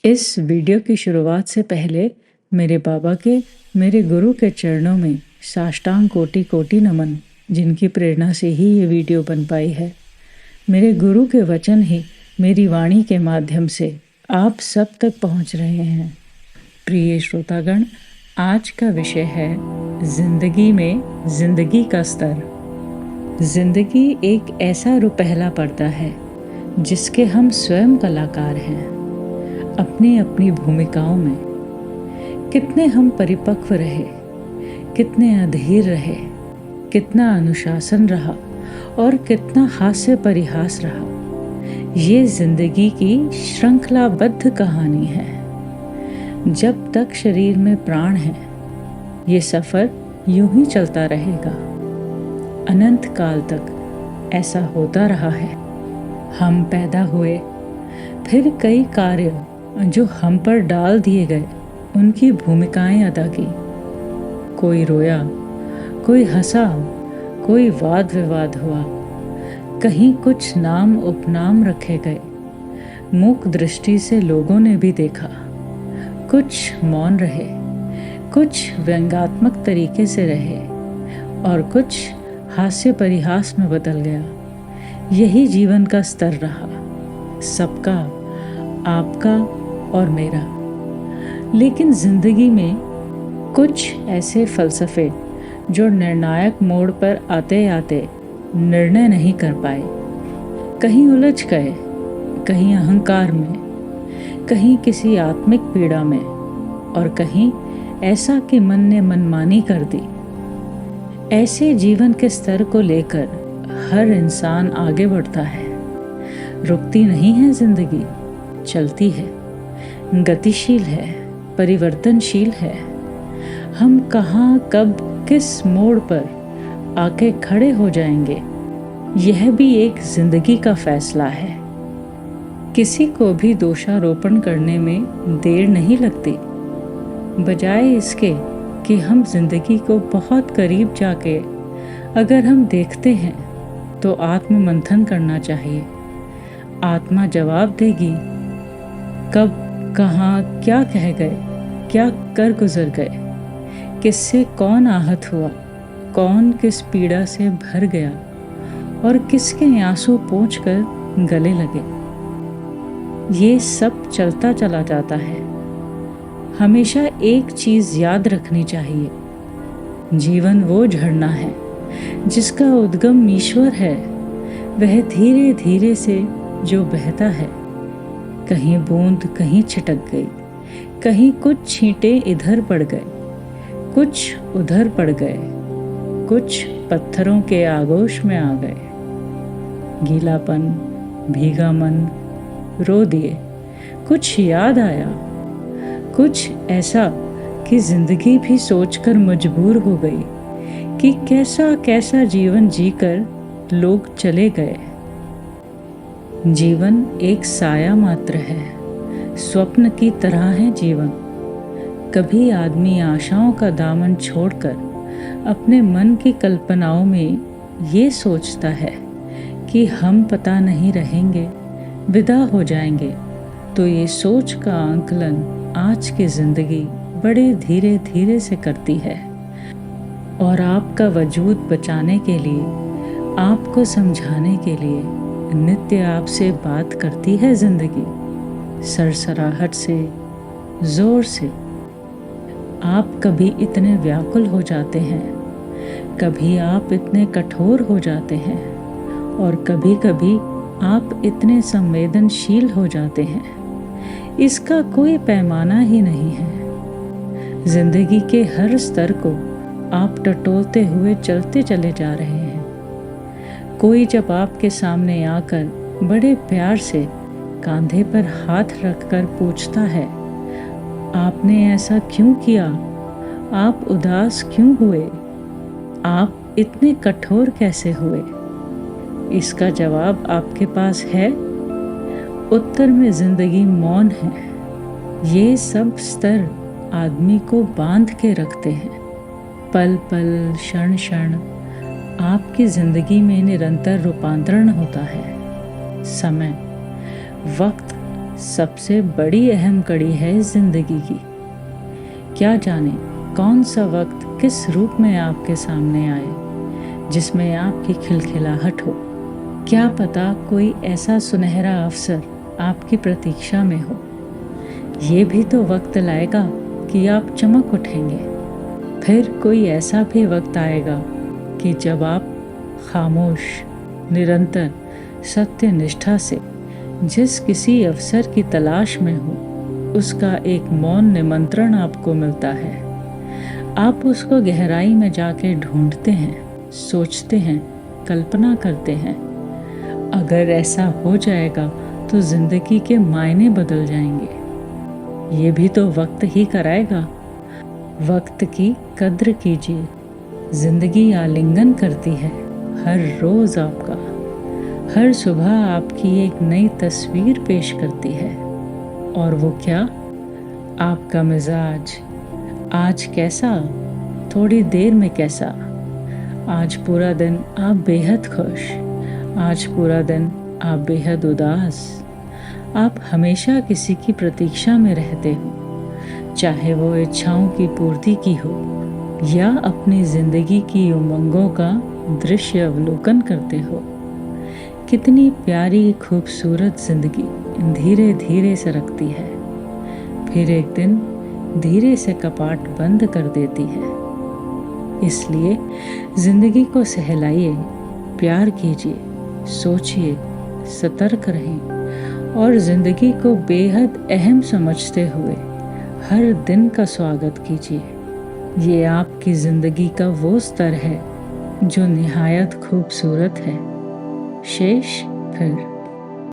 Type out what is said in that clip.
इस वीडियो की शुरुआत से पहले मेरे बाबा के, मेरे गुरु के चरणों में साष्टांग कोटि कोटि नमन, जिनकी प्रेरणा से ही ये वीडियो बन पाई है। मेरे गुरु के वचन ही मेरी वाणी के माध्यम से आप सब तक पहुंच रहे हैं। प्रिय श्रोतागण, आज का विषय है जिंदगी में जिंदगी का स्तर। जिंदगी एक ऐसा रुपहला पर्दा है जिसके हम स्वयं कलाकार हैं। अपनी अपनी भूमिकाओं में कितने हम परिपक्व रहे, कितने अधीर रहे, कितना अनुशासन रहा और कितना हास्य परिहास रहा। ये जिंदगी की श्रृंखलाबद्ध कहानी है। जब तक शरीर में प्राण है, ये सफर यूं ही चलता रहेगा। अनंत काल तक ऐसा होता रहा है। हम पैदा हुए, फिर कई कार्य जो हम पर डाल दिए गए, उनकी भूमिकाएं अदा की। कोई रोया, कोई हंसा, कोई वाद विवाद हुआ, कहीं कुछ नाम उपनाम रखे गए। मूक दृष्टि से लोगों ने भी देखा। कुछ मौन रहे, कुछ व्यंग्यात्मक तरीके से रहे और कुछ हास्य परिहास में बदल गया। यही जीवन का स्तर रहा, सबका, आपका और मेरा। लेकिन जिंदगी में कुछ ऐसे फलसफे जो निर्णायक मोड़ पर आते आते निर्णय नहीं कर पाए, कहीं उलझ गए, कहीं अहंकार में, कहीं किसी आत्मिक पीड़ा में और कहीं ऐसा कि मन ने मनमानी कर दी। ऐसे जीवन के स्तर को लेकर हर इंसान आगे बढ़ता है। रुकती नहीं है जिंदगी, चलती है, गतिशील है, परिवर्तनशील है। हम कहाँ, कब, किस मोड़ पर आके खड़े हो जाएंगे, यह भी एक जिंदगी का फैसला है। किसी को भी दोषारोपण करने में देर नहीं लगती। बजाय इसके कि हम जिंदगी को बहुत करीब जाके अगर हम देखते हैं तो आत्ममंथन करना चाहिए। आत्मा जवाब देगी, कब, कहाँ, क्या कह गए, क्या कर गुजर गए, किससे कौन आहत हुआ, कौन किस पीड़ा से भर गया और किसके आंसू पोंछकर गले लगे। ये सब चलता चला जाता है। हमेशा एक चीज याद रखनी चाहिए, जीवन वो झरना है जिसका उद्गम ईश्वर है। वह धीरे धीरे से जो बहता है, कहीं बूंद कहीं छिटक गई, कहीं कुछ छींटे इधर पड़ गए, कुछ उधर पड़ गए, कुछ पत्थरों के आगोश में आ गए। गीलापन, भीगा मन, रो दिए, कुछ याद आया, कुछ ऐसा कि जिंदगी भी सोचकर मजबूर हो गई कि कैसा कैसा जीवन जीकर लोग चले गए। जीवन एक साया मात्र है, स्वप्न की तरह है जीवन। कभी आदमी आशाओं का दामन छोड़कर अपने मन की कल्पनाओं में ये सोचता है कि हम पता नहीं रहेंगे, विदा हो जाएंगे। तो ये सोच का आंकलन आज की जिंदगी बड़े धीरे धीरे से करती है और आपका वजूद बचाने के लिए, आपको समझाने के लिए नित्य आपसे बात करती है जिंदगी। सरसराहट से, जोर से। आप कभी इतने व्याकुल हो जाते हैं, कभी आप इतने कठोर हो जाते हैं और कभी कभी आप इतने संवेदनशील हो जाते हैं। इसका कोई पैमाना ही नहीं है। जिंदगी के हर स्तर को आप टटोलते हुए चलते चले जा रहे हैं। कोई जब आपके सामने आकर बड़े प्यार से कांधे पर हाथ रखकर पूछता है, आपने ऐसा क्यों किया, आप उदास क्यों हुए, आप इतने कठोर कैसे हुए, इसका जवाब आपके पास है? उत्तर में जिंदगी मौन है। ये सब स्तर आदमी को बांध के रखते हैं। पल पल, क्षण क्षण आपकी जिंदगी में निरंतर रूपांतरण होता है। समय, वक्त सबसे बड़ी अहम कड़ी है जिंदगी की। क्या जाने कौन सा वक्त किस रूप में आपके सामने आए जिसमें आपकी खिलखिलाहट हो। क्या पता कोई ऐसा सुनहरा अवसर आपकी प्रतीक्षा में हो। ये भी तो वक्त लाएगा कि आप चमक उठेंगे। फिर कोई ऐसा भी वक्त आएगा कि जब आप खामोश, निरंतर, सत्य निष्ठा से जिस किसी अवसर की तलाश में हो, उसका एक मौन निमंत्रण आपको मिलता है। आप उसको गहराई में जाके ढूंढते हैं, सोचते हैं, कल्पना करते हैं। अगर ऐसा हो जाएगा तो जिंदगी के मायने बदल जाएंगे। ये भी तो वक्त ही कराएगा। वक्त की कद्र कीजिए। जिंदगी आलिंगन करती है हर रोज आपका। हर सुबह आपकी एक नई तस्वीर पेश करती है। और वो क्या? आपका मिजाज आज कैसा, थोड़ी देर में कैसा। आज पूरा दिन आप बेहद खुश, आज पूरा दिन आप बेहद उदास। आप हमेशा किसी की प्रतीक्षा में रहते हो, चाहे वो इच्छाओं की पूर्ति की हो या अपनी जिंदगी की उमंगों का दृश्य अवलोकन करते हो। कितनी प्यारी खूबसूरत जिंदगी धीरे धीरे सरकती है, फिर एक दिन धीरे से कपाट बंद कर देती है। इसलिए जिंदगी को सहलाइए, प्यार कीजिए, सोचिए, सतर्क रहें और जिंदगी को बेहद अहम समझते हुए हर दिन का स्वागत कीजिए। ये आपकी जिंदगी का वो स्तर है जो निहायत खूबसूरत है। शेष फिर